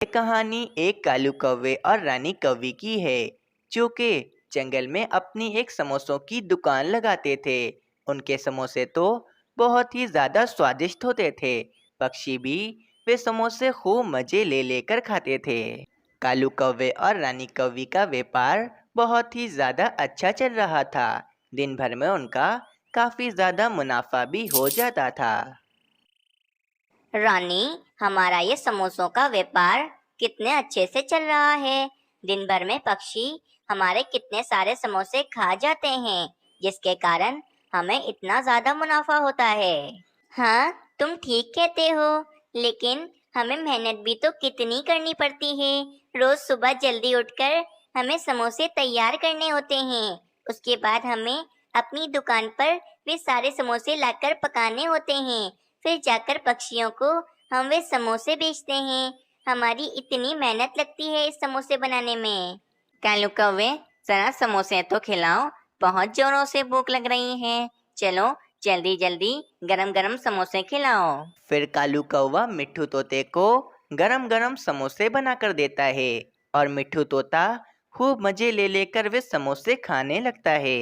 ये कहानी एक कालू कौवे और रानी कौवी की है, जो कि जंगल में अपनी एक समोसों की दुकान लगाते थे। उनके समोसे तो बहुत ही ज़्यादा स्वादिष्ट होते थे। पक्षी भी वे समोसे खूब मज़े ले लेकर खाते थे। कालू कौवे और रानी कौवी का व्यापार बहुत ही ज़्यादा अच्छा चल रहा था। दिन भर में उनका काफ़ी ज़्यादा मुनाफा भी हो जाता था। रानी, हमारा ये समोसों का व्यापार कितने अच्छे से चल रहा है। दिन भर में पक्षी हमारे कितने सारे समोसे खा जाते हैं, जिसके कारण हमें इतना ज्यादा मुनाफा होता है। हाँ, तुम ठीक कहते हो, लेकिन हमें मेहनत भी तो कितनी करनी पड़ती है। रोज सुबह जल्दी उठकर हमें समोसे तैयार करने होते हैं। उसके बाद हमें अपनी दुकान पर वे सारे समोसे लाकर पकाने होते हैं। फिर जाकर पक्षियों को हम वे समोसे बेचते हैं। हमारी इतनी मेहनत लगती है इस समोसे बनाने में। कालू कौवे, जरा समोसे तो खिलाओ, बहुत जोरों से भूख लग रही है। चलो जल्दी जल्दी गरम गरम समोसे खिलाओ। फिर कालू कौवा मिट्ठू तोते को गरम गरम समोसे बनाकर देता है और मिट्ठू तोता खूब मजे ले लेकर वे समोसे खाने लगता है।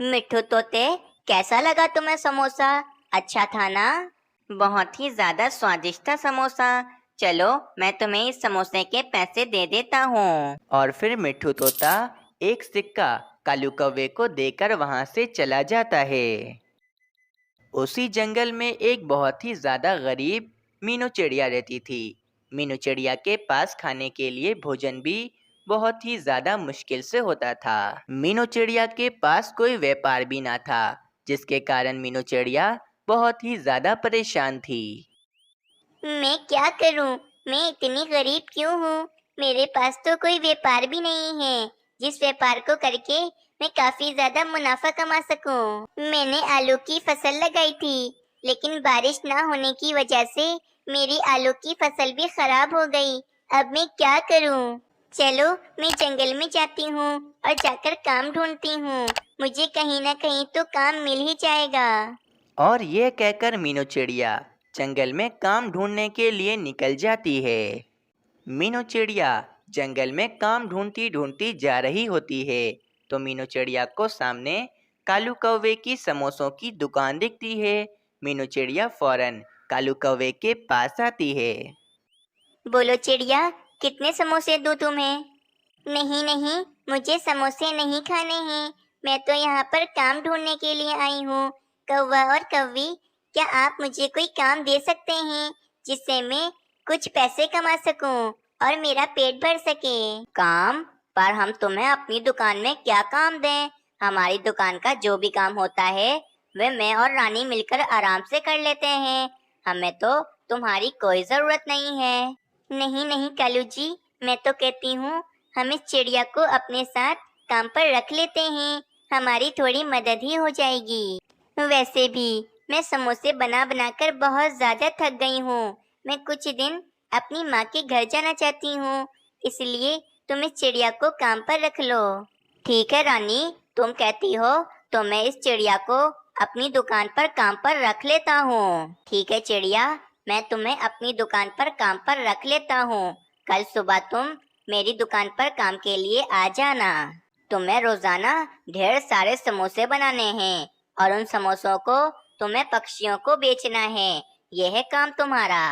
मिट्ठू तोते, कैसा लगा तुम्हें समोसा? अच्छा था ना? बहुत ही ज्यादा स्वादिष्ट था समोसा। चलो मैं तुम्हें इस समोसे के पैसे दे देता हूँ। और फिर मिट्ठू तोता एक सिक्का कालू कौवे को देकर वहां से चला जाता है। उसी जंगल में एक बहुत ही ज्यादा गरीब मीनू चिड़िया रहती थी। मीनू चिड़िया के पास खाने के लिए भोजन भी बहुत ही ज्यादा मुश्किल से होता था। मीनू चिड़िया के पास कोई व्यापार भी ना था, जिसके कारण मीनू चिड़िया बहुत ही ज्यादा परेशान थी। मैं क्या करूं? मैं इतनी गरीब क्यों हूं? मेरे पास तो कोई व्यापार भी नहीं है, जिस व्यापार को करके मैं काफी ज्यादा मुनाफा कमा सकूं। मैंने आलू की फसल लगाई थी, लेकिन बारिश ना होने की वजह से मेरी आलू की फसल भी खराब हो गई। अब मैं क्या करूं? चलो मैं जंगल में जाती हूँ और जाकर काम ढूंढती हूँ। मुझे कहीं ना कहीं तो काम मिल ही जाएगा। और ये कहकर मीनू चिड़िया जंगल में काम ढूंढने के लिए निकल जाती है। मीनू चिड़िया जंगल में काम ढूंढती ढूंढती जा रही होती है, तो मीनू चिड़िया को सामने कालू कौवे की समोसों की दुकान दिखती है। मीनू चिड़िया फौरन कालू कौवे के पास आती है। बोलो चिड़िया, कितने समोसे दूं तुम्हें? नहीं नहीं, मुझे समोसे नहीं खाने हैं। मैं तो यहाँ पर काम ढूंढने के लिए आई हूँ। कौवा और कौवी, क्या आप मुझे कोई काम दे सकते हैं, जिससे मैं कुछ पैसे कमा सकूं और मेरा पेट भर सके? काम? पर हम तुम्हें अपनी दुकान में क्या काम दें? हमारी दुकान का जो भी काम होता है वह मैं और रानी मिलकर आराम से कर लेते हैं। हमें तो तुम्हारी कोई जरूरत नहीं है। नहीं नहीं कालू जी, मैं तो कहती हूँ हम इस चिड़िया को अपने साथ काम पर रख लेते हैं। हमारी थोड़ी मदद ही हो जाएगी। वैसे भी मैं समोसे बना बनाकर बहुत ज्यादा थक गई हूँ। मैं कुछ दिन अपनी माँ के घर जाना चाहती हूँ, इसलिए तुम इस चिड़िया को काम पर रख लो। ठीक है रानी, तुम कहती हो तो मैं इस चिड़िया को अपनी दुकान पर काम पर रख लेता हूँ। ठीक है चिड़िया, मैं तुम्हें अपनी दुकान पर काम पर रख लेता हूँ। कल सुबह तुम मेरी दुकान पर काम के लिए आ जाना। तुम्हें रोजाना ढेर सारे समोसे बनाने हैं और उन समोसों को तुम्हें पक्षियों को बेचना है। यह है काम तुम्हारा।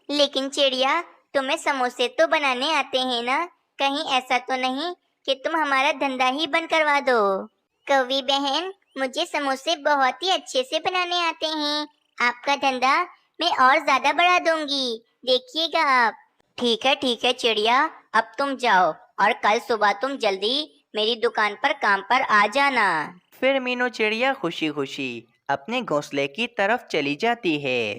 लेकिन चिड़िया, तुम्हें समोसे तो बनाने आते हैं ना? कहीं ऐसा तो नहीं कि तुम हमारा धंधा ही बंद करवा दो? कौवी बहन, मुझे समोसे बहुत ही अच्छे से बनाने आते हैं। आपका धंधा मैं और ज्यादा बढ़ा दूंगी, देखिएगा आप। ठीक है चिड़िया, अब तुम जाओ और कल सुबह तुम जल्दी मेरी दुकान पर काम पर आ जाना। फिर मीनू चिड़िया खुशी खुशी अपने घोंसले की तरफ चली जाती है।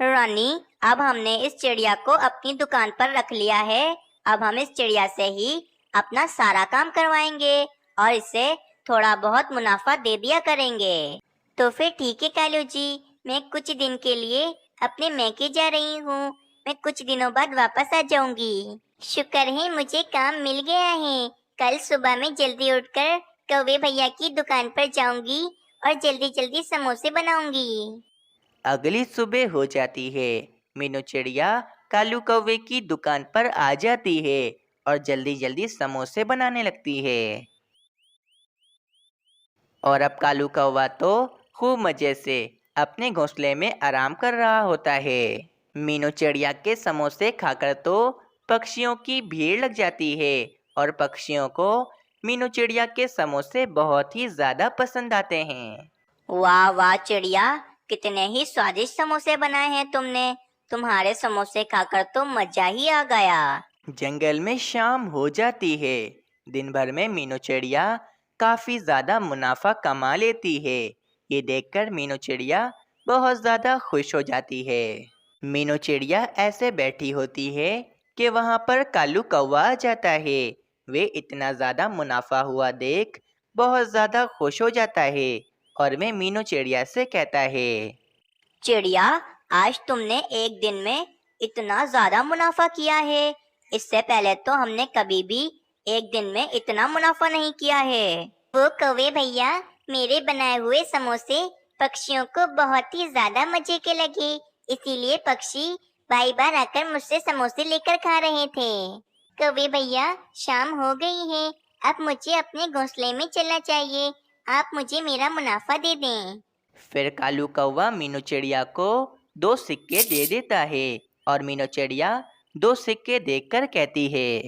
रानी, अब हमने इस चिड़िया को अपनी दुकान पर रख लिया है। अब हम इस चिड़िया से ही अपना सारा काम करवाएंगे और इससे थोड़ा बहुत मुनाफा दे दिया करेंगे। तो फिर ठीक है कालू जी, मैं कुछ दिन के लिए अपने मैके जा रही हूँ। मैं कुछ दिनों बाद वापस आ जाऊंगी। शुक्र है मुझे काम मिल गया है। कल सुबह मैं जल्दी उठकर कौवे भैया की दुकान पर जाऊंगी और जल्दी जल्दी समोसे बनाऊंगी। अगली सुबह हो जाती है। मीनू चिड़िया कालू कौवे की दुकान पर आ जाती है और जल्दी जल्दी समोसे बनाने लगती है। और अब कालू कौवा तो खूब मजे से अपने घोंसले में आराम कर रहा होता है। मीनू चिड़िया के समोसे खाकर तो पक्षियों की भीड़ लग जाती है और पक्षियों को मीनू चिड़िया के समोसे बहुत ही ज़्यादा पसंद आते हैं। वाह वाह चिड़िया, कितने ही स्वादिष्ट समोसे बनाए हैं तुमने। तुम्हारे समोसे खाकर तो मजा ही आ गया। जंगल में शाम हो जाती है। दिन भर में मीनू चिड़िया काफ़ी ज़्यादा मुनाफा कमा लेती है। ये देखकर मीनू चिड़िया बहुत ज़्यादा खुश हो जाती है। मीनू चिड़िया ऐसे बैठी होती है कि वहाँ पर कालू कौवा आ जाता है। वे इतना ज़्यादा मुनाफा हुआ देख बहुत ज़्यादा खुश हो जाता है और वे मीनू चिड़िया से कहता है, चिड़िया, आज तुमने एक दिन में इतना ज्यादा मुनाफा किया है। इससे पहले तो हमने कभी भी एक दिन में इतना मुनाफा नहीं किया है। वो कौवे भैया, मेरे बनाए हुए समोसे पक्षियों को बहुत ही ज्यादा मजे के लगे, इसीलिए पक्षी बार बार आकर मुझसे समोसे लेकर खा रहे थे। कौवे भैया, शाम हो गई है, अब मुझे अपने घोंसले में चलना चाहिए। आप मुझे मेरा मुनाफा दे दें। फिर कालू कौवा मीनू चिड़िया को 2 सिक्के दे देता है और मीनू चिड़िया 2 सिक्के देखकर कहती है,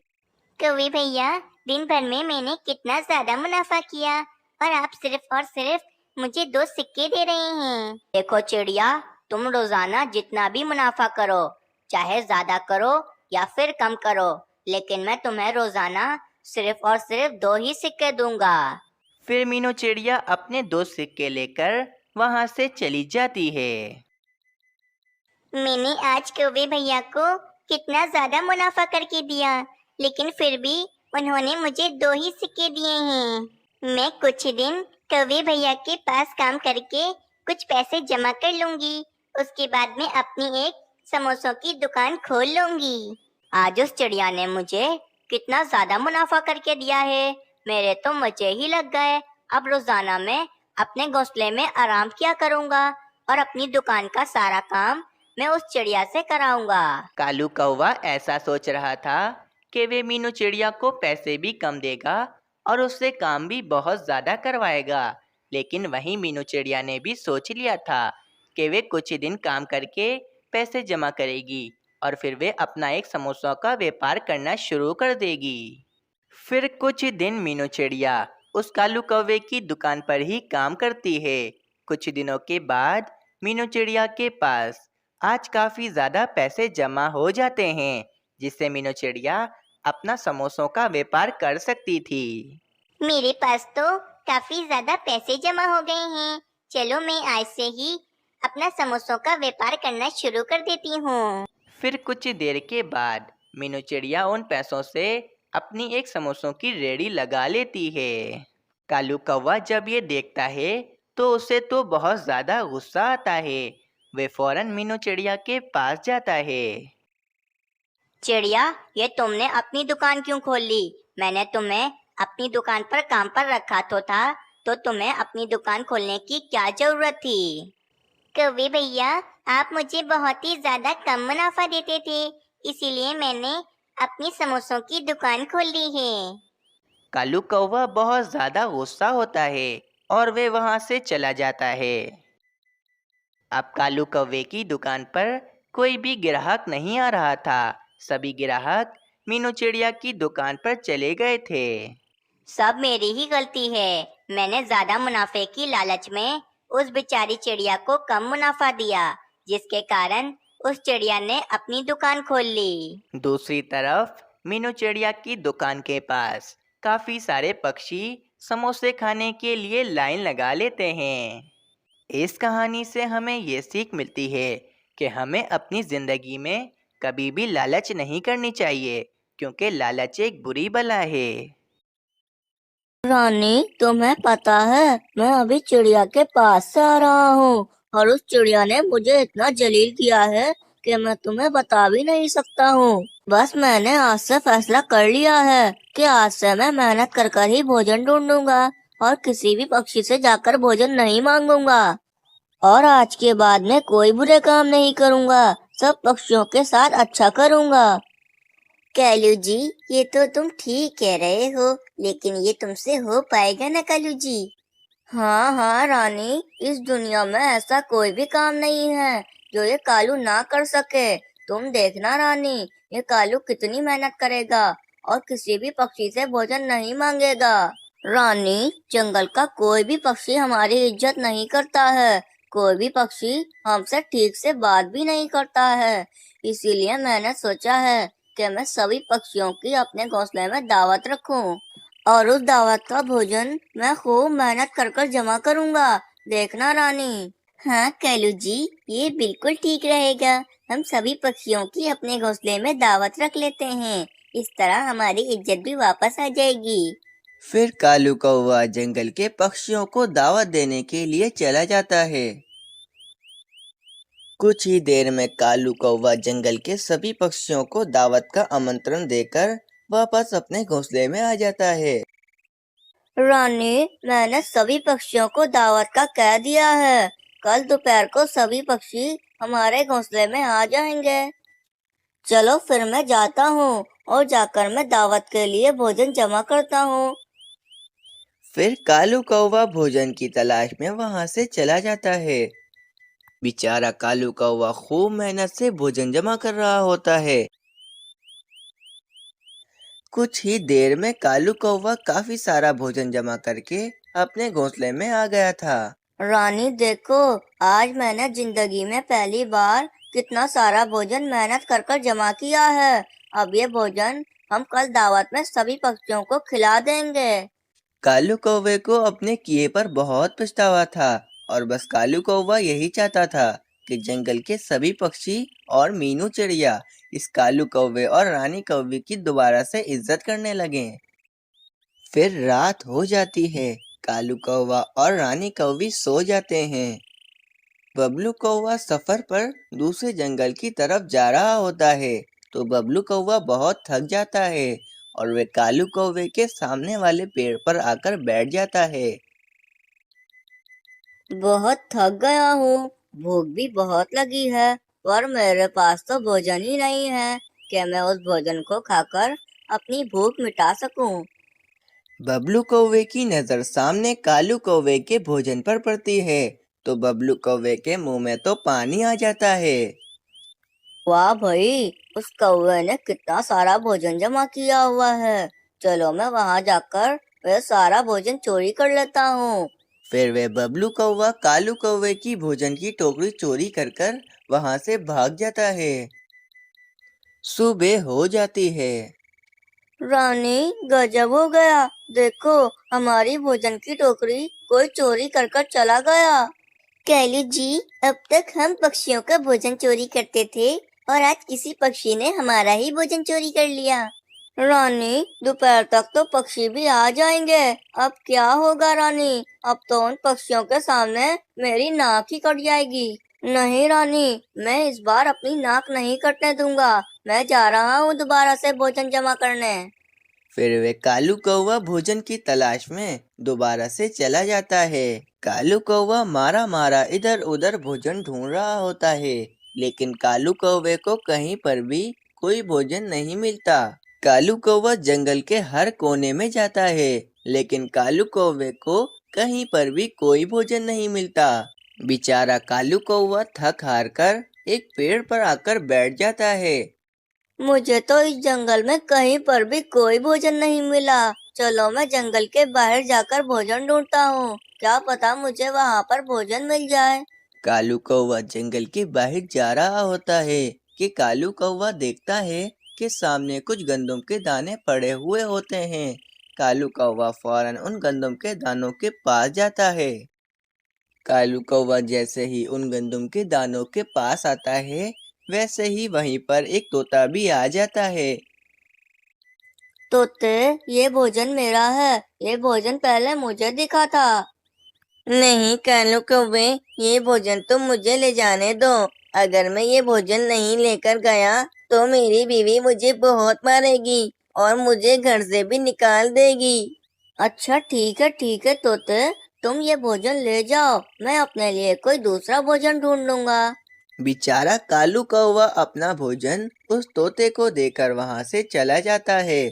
कौवे भैया, दिन भर में मैंने कितना ज्यादा मुनाफा किया और आप सिर्फ और सिर्फ मुझे 2 सिक्के दे रहे हैं। देखो चिड़िया, तुम रोजाना जितना भी मुनाफा करो, चाहे ज्यादा करो या फिर कम करो, लेकिन मैं तुम्हें रोजाना सिर्फ और सिर्फ 2 ही सिक्के दूंगा। फिर मीनू चिड़िया अपने 2 सिक्के लेकर वहाँ से चली जाती है। मैंने आज कौवे भैया को कितना ज्यादा मुनाफा करके दिया, लेकिन फिर भी उन्होंने मुझे 2 ही सिक्के दिए हैं। मैं कुछ दिन कौवे भैया के पास काम करके कुछ पैसे जमा कर लूंगी, उसके बाद मैं अपनी एक समोसों की दुकान खोल लूंगी। आज उस चिड़िया ने मुझे कितना ज्यादा मुनाफा करके दिया है, मेरे तो मजे ही लग गए। अब रोजाना मैं अपने घोंसले में आराम किया करूंगा और अपनी दुकान का सारा काम मैं उस चिड़िया से कराऊंगा। कालू कौवा ऐसा सोच रहा था कि वे मीनू चिड़िया को पैसे भी कम देगा और उससे काम भी बहुत ज़्यादा करवाएगा। लेकिन वहीं मीनू चिड़िया ने भी सोच लिया था कि वे कुछ ही दिन काम करके पैसे जमा करेगी और फिर वे अपना एक समोसा का व्यापार करना शुरू कर देगी। फिर कुछ दिन मीनू चिड़िया उस कालू कौवे की दुकान पर ही काम करती है। कुछ दिनों के बाद मीनू चिड़िया के पास आज काफ़ी ज़्यादा पैसे जमा हो जाते हैं, जिससे मीनू चिड़िया अपना समोसों का व्यापार कर सकती थी। मेरे पास तो काफी ज्यादा पैसे जमा हो गए हैं। चलो मैं आज से ही अपना समोसों का व्यापार करना शुरू कर देती हूँ। फिर कुछ देर के बाद मीनू चिड़िया उन पैसों से अपनी एक समोसों की रेडी लगा लेती है। कालू कौवा जब ये देखता है तो उसे तो बहुत ज़्यादा गुस्सा आता है। वे फौरन मीनू चिड़िया के पास जाता है। चिड़िया, ये तुमने अपनी दुकान क्यों खोल ली? मैंने तुम्हें अपनी दुकान पर काम पर रखा तो तुम्हें अपनी दुकान खोलने की क्या जरूरत थी? कौवे भैया, आप मुझे बहुत ही ज्यादा कम मुनाफा देते थे, इसीलिए मैंने अपनी समोसों की दुकान खोल ली है। कालू कौवा बहुत ज़्यादा गुस्सा होता है और वे वहाँ से चला जाता है। अब कालू कौवे की दुकान पर कोई भी ग्राहक नहीं आ रहा था। सभी ग्राहक मीनू चिड़िया की दुकान पर चले गए थे। सब मेरी ही गलती है। मैंने ज्यादा मुनाफे की लालच में उस बेचारी चिड़िया को कम मुनाफा दिया, जिसके कारण उस चिड़िया ने अपनी दुकान खोल ली। दूसरी तरफ मीनू चिड़िया की दुकान के पास काफ़ी सारे पक्षी समोसे खाने के लिए लाइन लगा लेते हैं। इस कहानी से हमें ये सीख मिलती है कि हमें अपनी ज़िंदगी में कभी भी लालच नहीं करनी चाहिए, क्योंकि लालच एक बुरी बला है। रानी, तुम्हें पता है मैं अभी चिड़िया के पास से आ रहा हूँ और उस चिड़िया ने मुझे इतना जलील किया है कि मैं तुम्हें बता भी नहीं सकता हूँ। बस मैंने आज से फैसला कर लिया है कि आज से मैं मेहनत कर कर ही भोजन ढूंढूंगा और किसी भी पक्षी से जाकर भोजन नहीं मांगूंगा और आज के बाद मैं कोई बुरे काम नहीं करूँगा। सब पक्षियों के साथ अच्छा करूँगा। कालू जी, ये तो तुम ठीक कह रहे हो, लेकिन ये तुमसे हो पाएगा ना कालू जी? हाँ हाँ रानी, इस दुनिया में ऐसा कोई भी काम नहीं है जो ये कालू ना कर सके। तुम देखना रानी, ये कालू कितनी मेहनत करेगा और किसी भी पक्षी से भोजन नहीं मांगेगा। रानी, जंगल का कोई भी पक्षी हमारी इज्जत नहीं करता है। कोई भी पक्षी हमसे ठीक से बात भी नहीं करता है। इसीलिए मैंने सोचा है कि मैं सभी पक्षियों की अपने घोंसले में दावत रखूं और उस दावत का भोजन मैं खूब मेहनत कर कर जमा करूंगा। देखना रानी। हाँ कैलू जी, ये बिल्कुल ठीक रहेगा। हम सभी पक्षियों की अपने घोंसले में दावत रख लेते हैं। इस तरह हमारी इज्जत भी वापस आ जाएगी। फिर कालू कौवा जंगल के पक्षियों को दावत देने के लिए चला जाता है। कुछ ही देर में कालू कौवा जंगल के सभी पक्षियों को दावत का आमंत्रण देकर वापस अपने घोंसले में आ जाता है। रानी, मैंने सभी पक्षियों को दावत का कह दिया है। कल दोपहर को सभी पक्षी हमारे घोंसले में आ जाएंगे। चलो फिर मैं जाता हूँ और जाकर मैं दावत के लिए भोजन जमा करता हूँ। फिर कालू कौवा भोजन की तलाश में वहां से चला जाता है। बेचारा कालू कौवा खूब मेहनत से भोजन जमा कर रहा होता है। कुछ ही देर में कालू कौवा काफी सारा भोजन जमा करके अपने घोंसले में आ गया था। रानी देखो, आज मैंने जिंदगी में पहली बार कितना सारा भोजन मेहनत कर कर जमा किया है। अब ये भोजन हम कल दावत में सभी पक्षियों को खिला देंगे। कालू कौवे को अपने किए पर बहुत पछतावा था और बस कालू कौवा यही चाहता था कि जंगल के सभी पक्षी और मीनू चिड़िया इस कालू कौवे और रानी कौवे की दोबारा से इज्जत करने लगे। फिर रात हो जाती है। कालू कौवा और रानी कौवी सो जाते हैं। बबलू कौवा सफर पर दूसरे जंगल की तरफ जा रहा होता है, तो बबलू कौवा बहुत थक जाता है और वे कालू कौवे के सामने वाले पेड़ पर आकर बैठ जाता है। बहुत थक गया हूँ, भूख भी बहुत लगी है, पर मेरे पास तो भोजन ही नहीं है कि मैं उस भोजन को खाकर अपनी भूख मिटा सकूं। बबलू कौवे की नजर सामने कालू कौवे के भोजन पर पड़ती है, तो बबलू कौवे के मुंह में तो पानी आ जाता है। वाह भाई, उस कौवे ने कितना सारा भोजन जमा किया हुआ है। चलो मैं वहां जाकर वह सारा भोजन चोरी कर लेता हूँ। फिर वे बबलू कौवा कालू कौवे की भोजन की टोकरी चोरी कर कर वहां से भाग जाता है। सुबह हो जाती है। रानी, गजब हो गया। देखो, हमारी भोजन की टोकरी कोई चोरी कर कर चला गया। कैलू जी, अब तक हम पक्षियों का भोजन चोरी करते थे और आज किसी पक्षी ने हमारा ही भोजन चोरी कर लिया। रानी, दोपहर तक तो पक्षी भी आ जाएंगे। अब क्या होगा रानी? अब तो उन पक्षियों के सामने मेरी नाक ही कट जाएगी। नहीं रानी, मैं इस बार अपनी नाक नहीं कटने दूंगा। मैं जा रहा हूँ दोबारा से भोजन जमा करने। फिर वे कालू कौवा भोजन की तलाश में दोबारा से चला जाता है। कालू कौवा मारा मारा इधर उधर भोजन ढूंढ रहा होता है, लेकिन कालू कौवे को कहीं पर भी कोई भोजन नहीं मिलता। कालू कौवा जंगल के हर कोने में जाता है, लेकिन कालू कौवे को कहीं पर भी कोई भोजन नहीं मिलता। बेचारा कालू कौवा थक हार कर एक पेड़ पर आकर बैठ जाता है। मुझे तो इस जंगल में कहीं पर भी कोई भोजन नहीं मिला। चलो मैं जंगल के बाहर जाकर भोजन ढूंढता हूँ। क्या पता मुझे वहाँ पर भोजन मिल जाए। कालू कौवा जंगल के बाहर जा रहा होता है कि कालू कौवा देखता है कि सामने कुछ गंदम के दाने पड़े हुए होते हैं। कालू कौवा फौरन उन गंदम के दानों के पास जाता है। कालू कौवा जैसे ही उन गंदम के दानों के पास आता है, वैसे ही वहीं पर एक तोता भी आ जाता है। तोते, ये भोजन मेरा है। ये भोजन पहले मुझे दिखा था। नहीं कालू कौवे, ये भोजन तुम मुझे ले जाने दो। अगर मैं ये भोजन नहीं लेकर गया तो मेरी बीवी मुझे बहुत मारेगी और मुझे घर से भी निकाल देगी। अच्छा ठीक है तोते, तुम ये भोजन ले जाओ। मैं अपने लिए कोई दूसरा भोजन ढूंढ लूंगा। बेचारा कालू कौवा अपना भोजन उस तोते को देकर वहां से चला जाता है।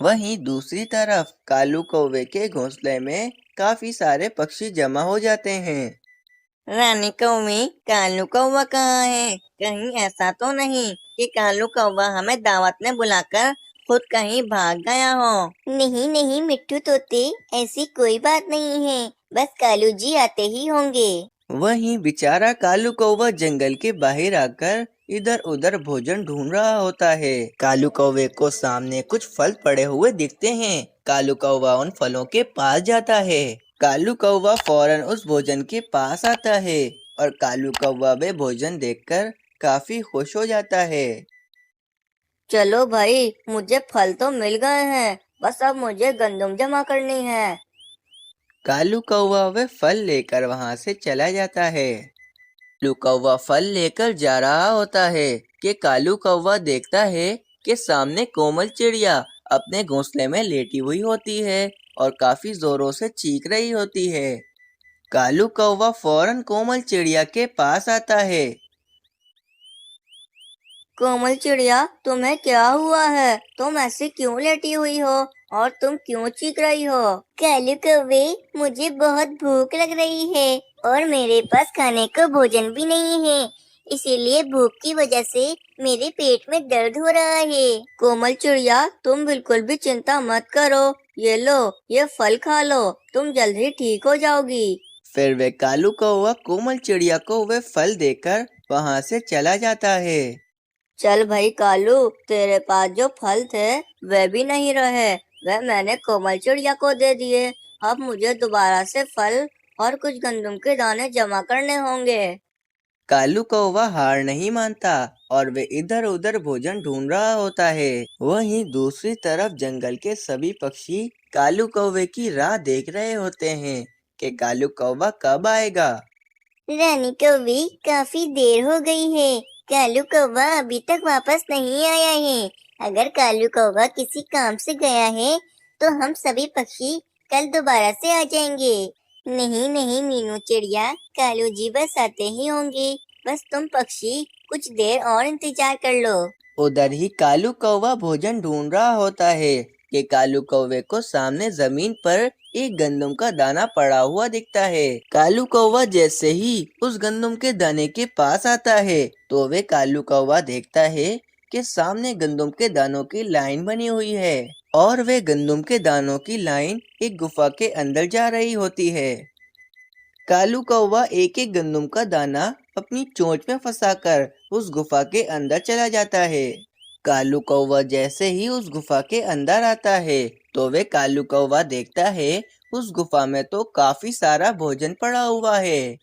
वहीं दूसरी तरफ कालू कौवे के घोंसले में काफी सारे पक्षी जमा हो जाते हैं। रानी कौवी, कालू कौवा कहाँ है? कहीं ऐसा तो नहीं कि कालू कौवा हमें दावत में बुलाकर खुद कहीं भाग गया हो? नहीं नहीं मिट्टू तोते, ऐसी कोई बात नहीं है, बस कालू जी आते ही होंगे। वहीं बेचारा कालू कौवा जंगल के बाहर आकर इधर उधर भोजन ढूंढ रहा होता है। कालू कौवे को सामने कुछ फल पड़े हुए दिखते हैं। कालू कौवा उन फलों के पास जाता है। कालू कौवा फौरन उस भोजन के पास आता है और कालू कौवा वे भोजन देखकर काफी खुश हो जाता है। चलो भाई, मुझे फल तो मिल गए हैं, बस अब मुझे गंदम जमा करनी है। कालू कौवा वे फल लेकर वहां से चला जाता है। कालू कौवा फल लेकर जा रहा होता है कि कालू कौवा देखता है कि सामने कोमल चिड़िया अपने घोंसले में लेटी हुई होती है और काफी जोरों से चीख रही होती है। कालू कौवा फौरन कोमल चिड़िया के पास आता है। कोमल चिड़िया, तुम्हें क्या हुआ है? तुम ऐसी क्यों लेटी हुई हो और तुम क्यों चीख रही हो? कालू कौवे, मुझे बहुत भूख लग रही है और मेरे पास खाने को भोजन भी नहीं है, इसीलिए भूख की वजह से मेरे पेट में दर्द हो रहा है। कोमल चिड़िया, तुम बिल्कुल भी चिंता मत करो, ये लो, ये फल खा लो, तुम जल्द ही ठीक हो जाओगी। फिर वे कालू कौवा कोमल चिड़िया को वे फल देकर वहां से चला जाता है। चल भाई कालू, तेरे पास जो फल थे वे भी नहीं रहे, वे मैंने कोमल चिड़िया को दे दिए। अब मुझे दोबारा से फल और कुछ गंदम के दाने जमा करने होंगे। कालू कौवा हार नहीं मानता और वे इधर उधर भोजन ढूंढ रहा होता है। वहीं दूसरी तरफ जंगल के सभी पक्षी कालू कौवे की राह देख रहे होते हैं कि कालू कौवा कब आएगा। रानी कौवी, काफी देर हो गई है, कालू कौवा अभी तक वापस नहीं आया है। अगर कालू कौवा किसी काम से गया है तो हम सभी पक्षी कल दोबारा से आ जाएंगे। नहीं नहीं मीनू चिड़िया, कालू जी बस आते ही होंगे, बस तुम पक्षी कुछ देर और इंतजार कर लो। उधर ही कालू कौवा भोजन ढूंढ रहा होता है कि कालू कौवे को सामने जमीन पर एक गंदम का दाना पड़ा हुआ दिखता है। कालू कौवा जैसे ही उस गंदम के दाने के पास आता है तो वे कालू कौवा देखता है कि सामने गंदम के दानों की लाइन बनी हुई है और वे गंदम के दानों की लाइन एक गुफा के अंदर जा रही होती है। कालू कौवा एक एक गंदम का दाना अपनी चोंच में फंसाकर उस गुफा के अंदर चला जाता है। कालू कौवा जैसे ही उस गुफा के अंदर आता है तो वे कालू कौवा देखता है उस गुफा में तो काफी सारा भोजन पड़ा हुआ है।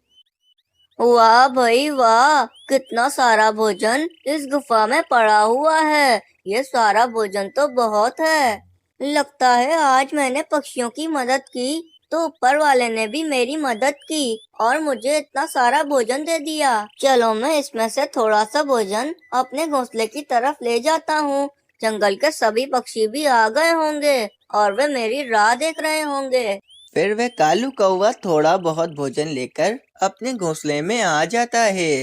वाह भाई वाह, कितना सारा भोजन इस गुफा में पड़ा हुआ है। ये सारा भोजन तो बहुत है। लगता है आज मैंने पक्षियों की मदद की तो ऊपर वाले ने भी मेरी मदद की और मुझे इतना सारा भोजन दे दिया। चलो मैं इसमें से थोड़ा सा भोजन अपने घोंसले की तरफ ले जाता हूँ। जंगल के सभी पक्षी भी आ गए होंगे और वे मेरी राह देख रहे होंगे। फिर वह कालू कौवा थोड़ा बहुत भोजन लेकर अपने घोंसले में आ जाता है।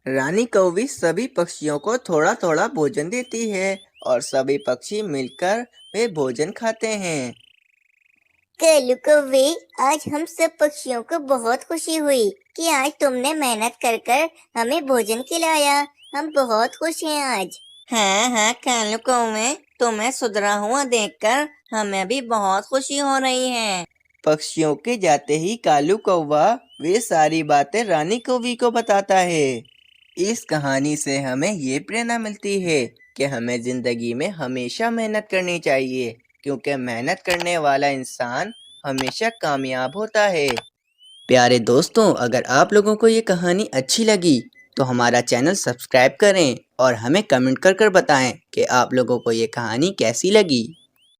रानी कौवी सभी पक्षियों को थोड़ा थोड़ा भोजन देती है और सभी पक्षी मिलकर वे भोजन खाते हैं। कालू कौवे, आज हम सब पक्षियों को बहुत खुशी हुई कि आज तुमने मेहनत कर कर हमें भोजन खिलाया। हम बहुत खुश हैं आज। हाँ कालू कौवे, तुम्हें सुधरा हुआ देखकर हमें भी बहुत खुशी हो रही है। पक्षियों के जाते ही कालू कौवा वे सारी बातें रानी कौवी को बताता है। इस कहानी से हमें ये प्रेरणा मिलती है कि हमें जिंदगी में हमेशा मेहनत करनी चाहिए, क्योंकि मेहनत करने वाला इंसान हमेशा कामयाब होता है। प्यारे दोस्तों, अगर आप लोगों को ये कहानी अच्छी लगी तो हमारा चैनल सब्सक्राइब करें और हमें कमेंट कर कर बताएं कि आप लोगों को ये कहानी कैसी लगी।